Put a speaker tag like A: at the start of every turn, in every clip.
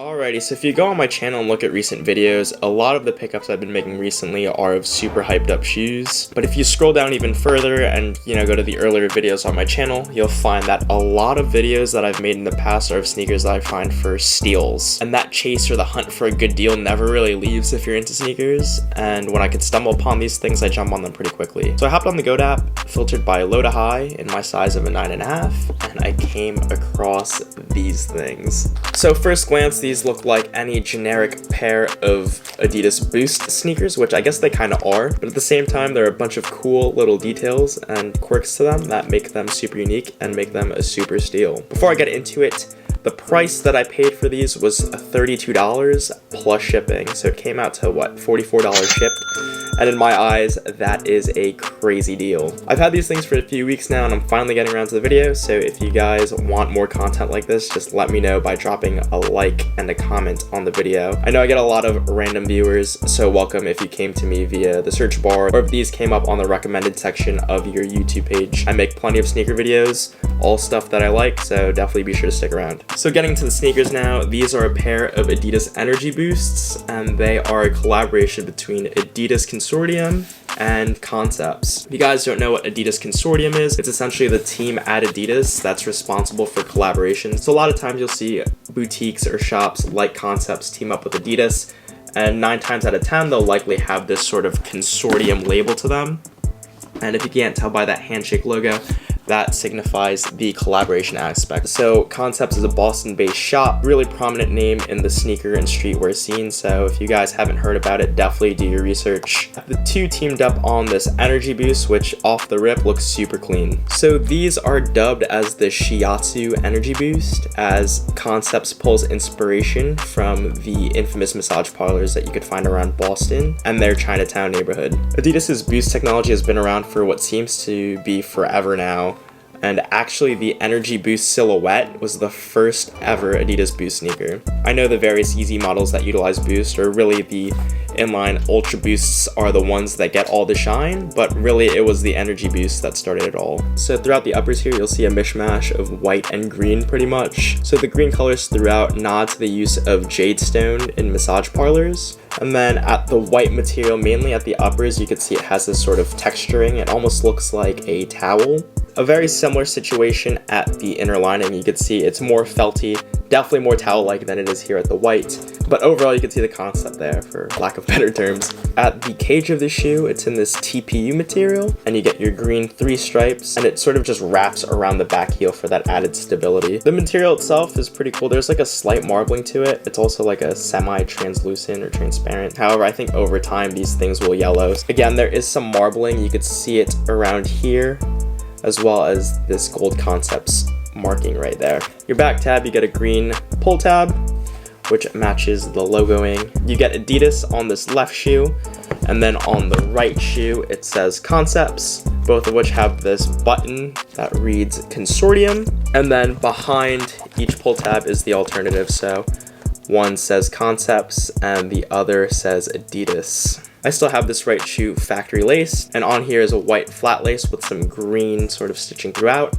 A: Alrighty, so if you go on my channel and look at recent videos, a lot of the pickups I've been making recently are of super hyped up shoes. But if you scroll down even further and, go to the earlier videos on my channel, you'll find that a lot of videos that I've made in the past are of sneakers that I find for steals. And that chase or the hunt for a good deal never really leaves if you're into sneakers, and when I could stumble upon these things, I jump on them pretty quickly. So I hopped on the Goat app, filtered by low to high in my size of a 9.5, and I came across these things. So first glance, these look like any generic pair of Adidas Boost sneakers, which I guess they kind of are, but at the same time there are a bunch of cool little details and quirks to them that make them super unique and make them a super steal. Before I get into it, the price that I paid for these was $32 plus shipping, so it came out to what, $44 shipped, and in my eyes, that is a crazy deal. I've had these things for a few weeks now and I'm finally getting around to the video, so if you guys want more content like this, just let me know by dropping a like and a comment on the video. I know I get a lot of random viewers, so welcome if you came to me via the search bar or if these came up on the recommended section of your YouTube page. I make plenty of sneaker videos, all stuff that I like, so definitely be sure to stick around. So getting to the sneakers now, these are a pair of Adidas Energy Boosts, and they are a collaboration between Adidas Consortium and Concepts. If you guys don't know what Adidas Consortium is, it's essentially the team at Adidas that's responsible for collaborations. So a lot of times you'll see boutiques or shops like Concepts team up with Adidas, and 9 times out of 10 they'll likely have this sort of consortium label to them. And if you can't tell by that handshake logo, that signifies the collaboration aspect. So Concepts is a Boston-based shop, really prominent name in the sneaker and streetwear scene, so if you guys haven't heard about it, definitely do your research. The two teamed up on this Energy Boost, which off the rip looks super clean. So these are dubbed as the Shiatsu Energy Boost, as Concepts pulls inspiration from the infamous massage parlors that you could find around Boston and their Chinatown neighborhood. Adidas's Boost technology has been around for what seems to be forever now. And actually the Energy Boost Silhouette was the first ever Adidas Boost sneaker. I know the various Yeezy models that utilize Boost, or really the inline Ultra Boosts, are the ones that get all the shine, but really it was the Energy Boost that started it all. So throughout the uppers here, you'll see a mishmash of white and green pretty much. So the green colors throughout nod to the use of jade stone in massage parlors. And then at the white material, mainly at the uppers, you can see it has this sort of texturing. It almost looks like a towel. A very similar situation at the inner lining. You can see it's more felty, definitely more towel-like than it is here at the white. But overall, you can see the concept there, for lack of better terms. At the cage of the shoe, it's in this TPU material, and you get your green 3 stripes, and it sort of just wraps around the back heel for that added stability. The material itself is pretty cool. There's like a slight marbling to it. It's also like a semi-translucent or transparent. However, I think over time, these things will yellow. Again, there is some marbling. You could see it around here, as well as this gold Concepts marking right there. Your back tab, you get a green pull tab, which matches the logoing. You get Adidas on this left shoe, and then on the right shoe, it says Concepts, both of which have this button that reads Consortium. And then behind each pull tab is the alternative. So one says Concepts and the other says Adidas. I still have this right shoe factory lace, and on here is a white flat lace with some green sort of stitching throughout.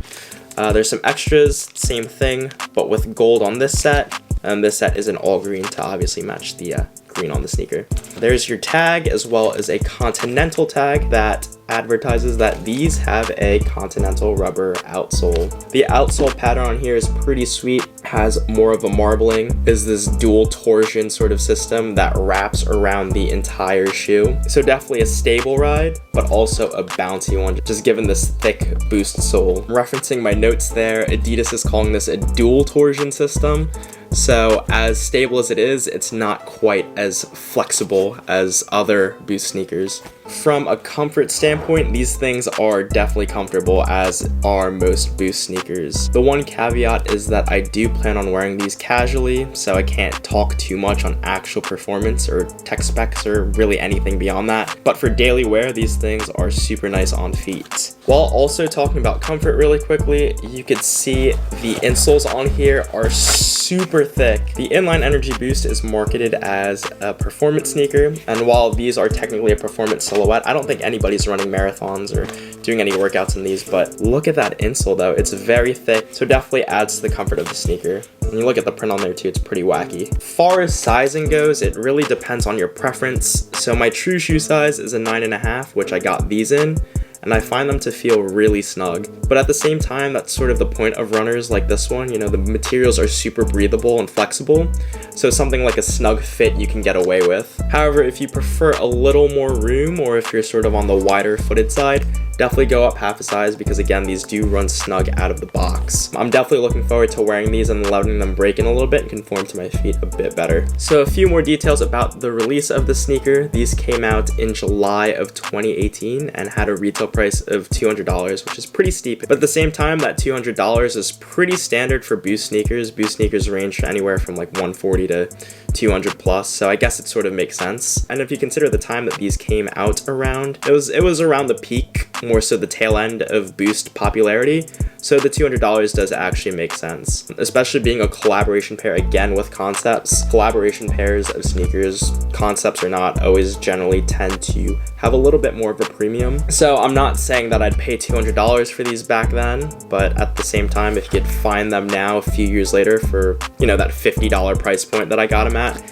A: There's some extras, same thing, but with gold on this set, and this set is an all green to obviously match the green on the sneaker. There's your tag, as well as a Continental tag that advertises that these have a Continental rubber outsole. The outsole pattern on here is pretty sweet, has more of a marbling, is this dual torsion sort of system that wraps around the entire shoe. So definitely a stable ride, but also a bouncy one, just given this thick Boost sole. Referencing my notes there, Adidas is calling this a dual torsion system. So as stable as it is, it's not quite as flexible as other Boost sneakers. From a comfort standpoint, these things are definitely comfortable, as are most Boost sneakers. The one caveat is that I do plan on wearing these casually, so I can't talk too much on actual performance or tech specs or really anything beyond that. But for daily wear, these things are super nice on feet. While also talking about comfort really quickly, you could see the insoles on here are super thick. The inline Energy Boost is marketed as a performance sneaker, and while these are technically a performance silhouette. I don't think anybody's running marathons or doing any workouts in these, but look at that insole though. It's very thick, so definitely adds to the comfort of the sneaker. And you look at the print on there too, it's pretty wacky. Far as sizing goes, it really depends on your preference. So my true shoe size is a 9.5, which I got these in, and I find them to feel really snug. But at the same time, that's sort of the point of runners like this one. You know, the materials are super breathable and flexible, so something like a snug fit you can get away with. However, if you prefer a little more room, or if you're sort of on the wider footed side, definitely go up half a size, because again, these do run snug out of the box. I'm definitely looking forward to wearing these and letting them break in a little bit and conform to my feet a bit better. So a few more details about the release of the sneaker. These came out in July of 2018 and had a retail price of $200, which is pretty steep. But at the same time, that $200 is pretty standard for Boost sneakers. Boost sneakers range anywhere from like $140 to $200 plus, so I guess it sort of makes sense. And if you consider the time that these came out around, it was around the peak, more so the tail end of Boost popularity, so the $200 does actually make sense, especially being a collaboration pair again with concepts. Collaboration pairs of sneakers, concepts or not, always generally tend to have a little bit more of a premium. So I'm not saying that I'd pay $200 for these back then, but at the same time, if you could find them now a few years later for, you know, that $50 price point that I got them at,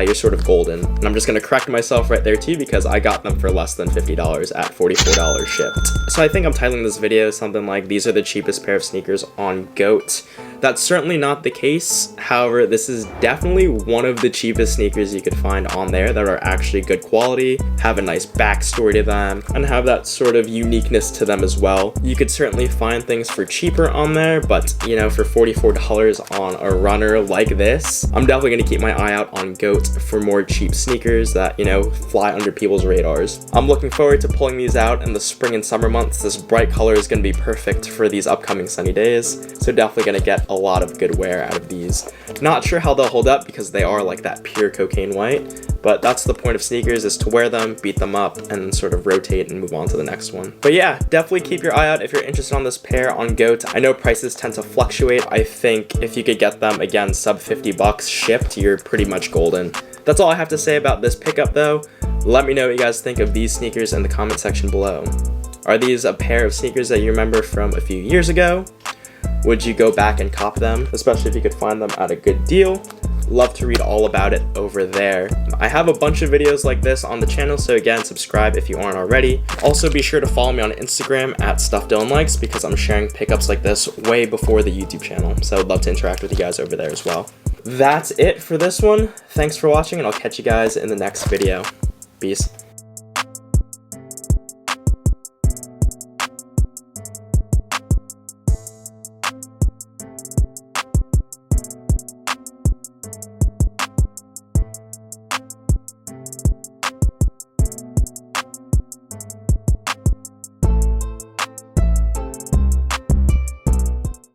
A: you're sort of golden. And I'm just gonna correct myself right there too, because I got them for less than $50 at $44 shipped. So I think I'm titling this video something like, these are the cheapest pair of sneakers on GOAT. That's certainly not the case. However, this is definitely one of the cheapest sneakers you could find on there that are actually good quality, have a nice backstory to them, and have that sort of uniqueness to them as well. You could certainly find things for cheaper on there, but you know, for $44 on a runner like this, I'm definitely gonna keep my eye out on GOAT for more cheap sneakers that, you know, fly under people's radars. I'm looking forward to pulling these out in the spring and summer months. This bright color is gonna be perfect for these upcoming sunny days, so definitely gonna get a lot of good wear out of these. Not sure how they'll hold up because they are like that pure cocaine white, but that's the point of sneakers, is to wear them, beat them up, and then sort of rotate and move on to the next one. But yeah, definitely keep your eye out if you're interested on this pair on GOAT. I know prices tend to fluctuate. I think if you could get them, again, sub $50 shipped, you're pretty much golden. That's all I have to say about this pickup though. Let me know what you guys think of these sneakers in the comment section below. Are these a pair of sneakers that you remember from a few years ago? Would you go back and cop them, especially if you could find them at a good deal? Love to read all about it over there. I have a bunch of videos like this on the channel, so again, subscribe if you aren't already. Also, be sure to follow me on Instagram at StuffDylanLikes, because I'm sharing pickups like this way before the YouTube channel, so I'd love to interact with you guys over there as well. That's it for this one. Thanks for watching, and I'll catch you guys in the next video. Peace.